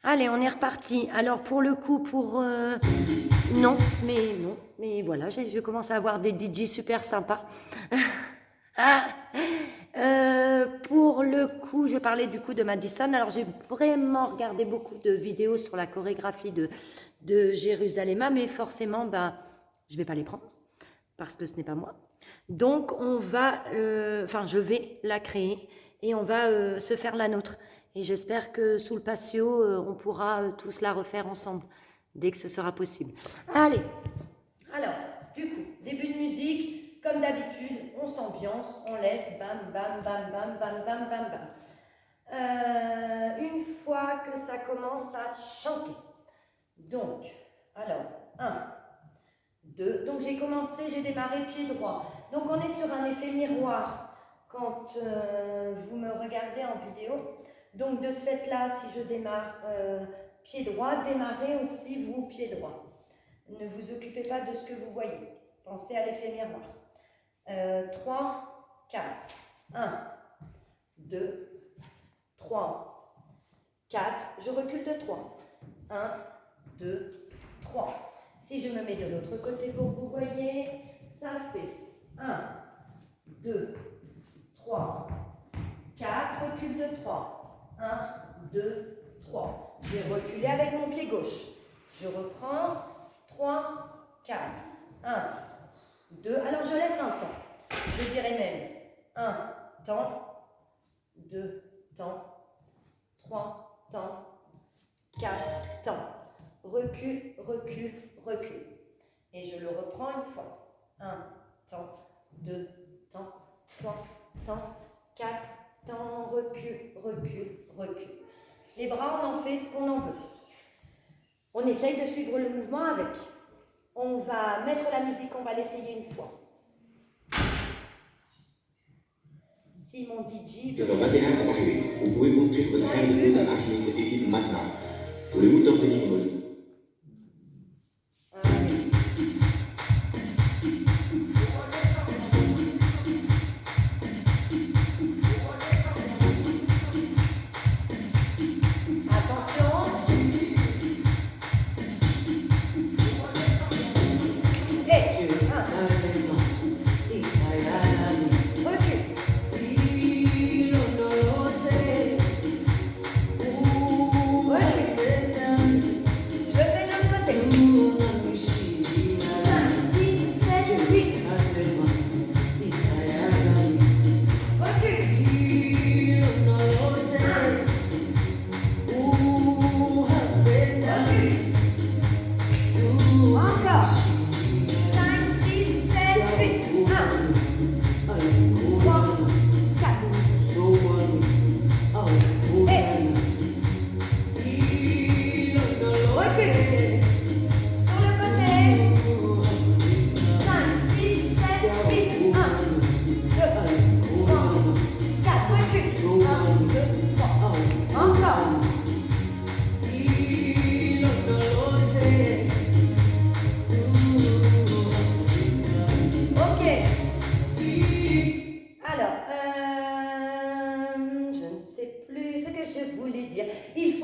Allez, on est reparti. Alors pour le coup, non, mais voilà, je commence à avoir des DJ super sympas. Ah, pour le coup, je parlais du coup de Madison. Alors j'ai vraiment regardé beaucoup de vidéos sur la chorégraphie de Jérusalem, mais forcément, bah, je ne vais pas les prendre parce que ce n'est pas moi. Donc je vais la créer et on va se faire la nôtre. Et j'espère que sous le patio, on pourra tous la refaire ensemble dès que ce sera possible. Allez, alors, du coup, début de musique, comme d'habitude, on s'ambiance, on laisse, bam, bam, bam, bam, bam, bam, bam, bam. Une fois que ça commence à chanter. Donc, alors, un, 2. Donc j'ai démarré pied droit. Donc on est sur un effet miroir quand vous me regardez en vidéo. Donc de ce fait-là, si je démarre pied droit, démarrez aussi vous pied droit. Ne vous occupez pas de ce que vous voyez. Pensez à l'effet miroir. 3, 4. 1, 2, 3, 4. Je recule de 3. 1, 2, 3. Si je me mets de l'autre côté pour que vous voyez, ça fait 1, 2, 3, 4, recule de 3. 1, 2, 3. Je vais reculer avec mon pied gauche. Je reprends 3, 4. 1, 2. Alors je laisse un temps. Je dirais même 1 temps, 2 temps, 3 temps, 4 temps. Recule, recule, recule. Et je le reprends une fois. 1 temps, 2 temps, 3 temps, 4 temps, recule, recule, recule. Les bras, on en fait ce qu'on en veut. On essaye de suivre le mouvement avec. On va mettre la musique, on va l'essayer une fois. Si mon DJ veut... Vous pouvez construire votre terrain de foot à avec cette équipe maintenant. Voulez-vous t'obtenir une rejoindre?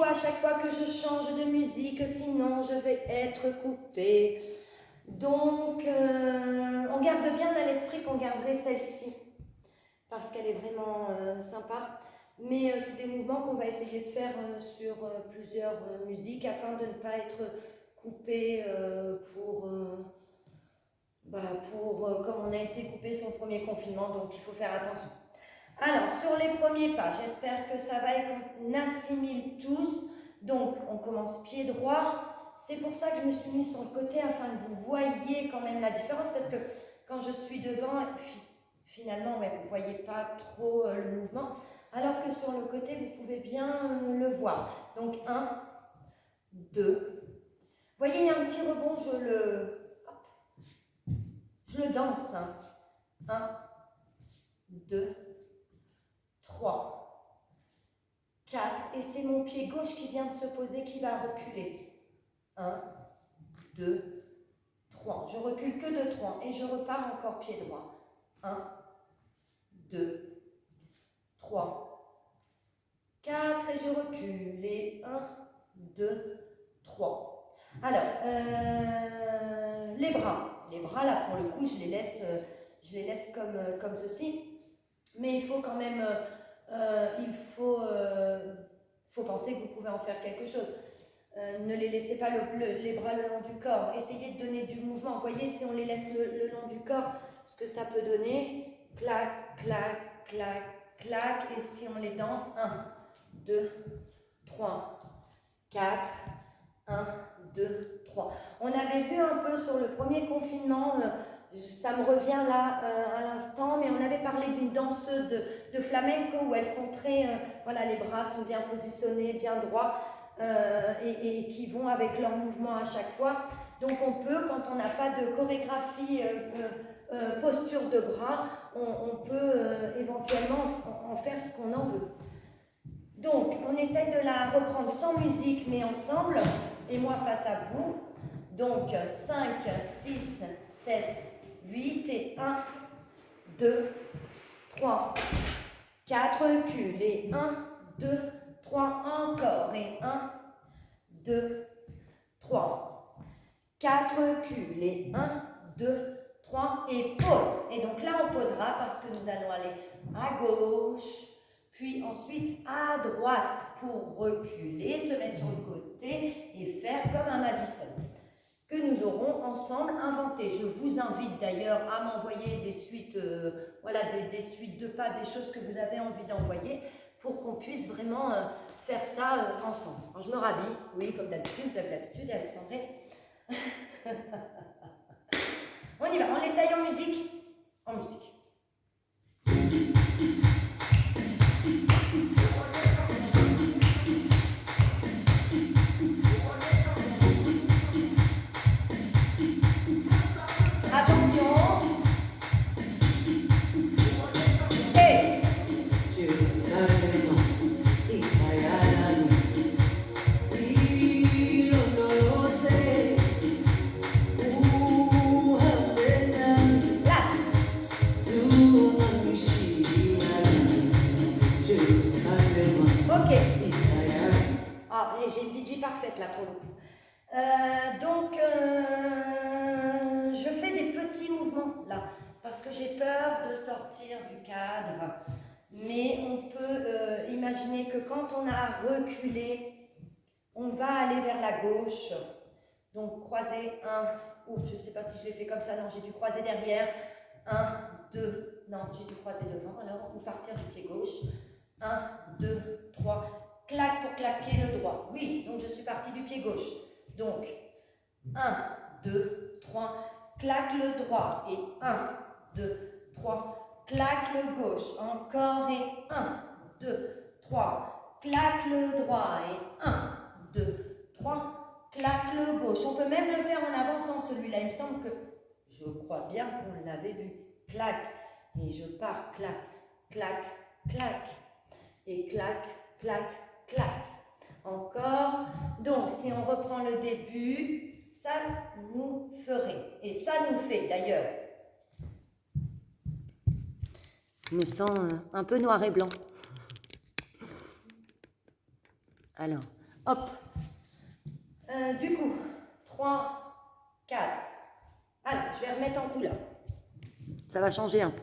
À chaque fois que je change de musique, sinon je vais être coupée. Donc, on garde bien à l'esprit qu'on garderait celle-ci, parce qu'elle est vraiment sympa. Mais c'est des mouvements qu'on va essayer de faire sur plusieurs musiques, afin de ne pas être coupé comme on a été coupé sur le premier confinement, donc il faut faire attention. Alors, sur les premiers pas, j'espère que ça va et qu'on assimile tous. Donc, on commence pied droit. C'est pour ça que je me suis mis sur le côté, afin que vous voyez quand même la différence, parce que quand je suis devant, finalement, ouais, vous ne voyez pas trop le mouvement, alors que sur le côté, vous pouvez bien le voir. Donc, 1, 2. Vous voyez, il y a un petit rebond, je le danse. 1, 2, 3, 4, et c'est mon pied gauche qui vient de se poser qui va reculer. 1, 2, 3. Je recule que de 3 et je repars encore pied droit. 1, 2, 3, 4 et je recule. Et 1, 2, 3. Alors, les bras. Les bras, là, pour le coup, je les laisse comme ceci. Mais il faut quand même, faut penser que vous pouvez en faire quelque chose. Ne les laissez pas les bras le long du corps. Essayez de donner du mouvement. Vous voyez, si on les laisse le long du corps, ce que ça peut donner, clac, clac, clac, clac. Et si on les danse, 1, 2, 3, 4, 1, 2, 3. On avait vu un peu sur le premier confinement, ça me revient là à l'instant, mais on avait parlé d'une danseuse de flamenco où elles sont très, voilà, les bras sont bien positionnés, bien droits. Et qui vont avec leur mouvement à chaque fois. Donc on peut, quand on n'a pas de chorégraphie, posture de bras, on peut éventuellement en faire ce qu'on en veut. Donc on essaye de la reprendre sans musique mais ensemble, et moi face à vous. Donc 5, 6, 7, 8 et 1, 2, 3, 4, recule et 1, 2, 3, encore, et 1, 2, 3, 4, recule, et 1, 2, 3, et pause. Et donc là, on posera parce que nous allons aller à gauche, puis ensuite à droite pour reculer, se mettre sur le côté et faire comme un Madison que nous aurons ensemble inventé. Je vous invite d'ailleurs à m'envoyer des suites, voilà, des suites de pas, des choses que vous avez envie d'envoyer, pour qu'on puisse vraiment faire ça ensemble. Alors, je me rhabille, oui, comme d'habitude, vous avez l'habitude, Alexandre. On y va, on l'essaye en musique. En musique. J'ai une DJ parfaite là pour le coup. Je fais des petits mouvements là parce que j'ai peur de sortir du cadre. Mais on peut imaginer que quand on a reculé, on va aller vers la gauche. Donc croiser 1, je ne sais pas si je l'ai fait comme ça, non, j'ai dû croiser derrière. 1, 2, non, j'ai dû croiser devant, alors, ou partir du pied gauche. 1, 2, 3. Claque pour claquer le droit. Oui, donc je suis partie du pied gauche. Donc, 1, 2, 3, claque le droit. Et 1, 2, 3, claque le gauche. Encore et 1, 2, 3, claque le droit. Et 1, 2, 3, claque le gauche. On peut même le faire en avançant celui-là. Il me semble que, je crois bien qu'on l'avait vu. Claque. Et je pars. Claque, claque, claque. Et claque, claque, clac. Encore. Donc, si on reprend le début, ça nous ferait. Et ça nous fait d'ailleurs. Je me sens un peu noir et blanc. Alors, hop. Du coup, 3, 4. Alors, je vais remettre en couleur. Ça va changer un peu.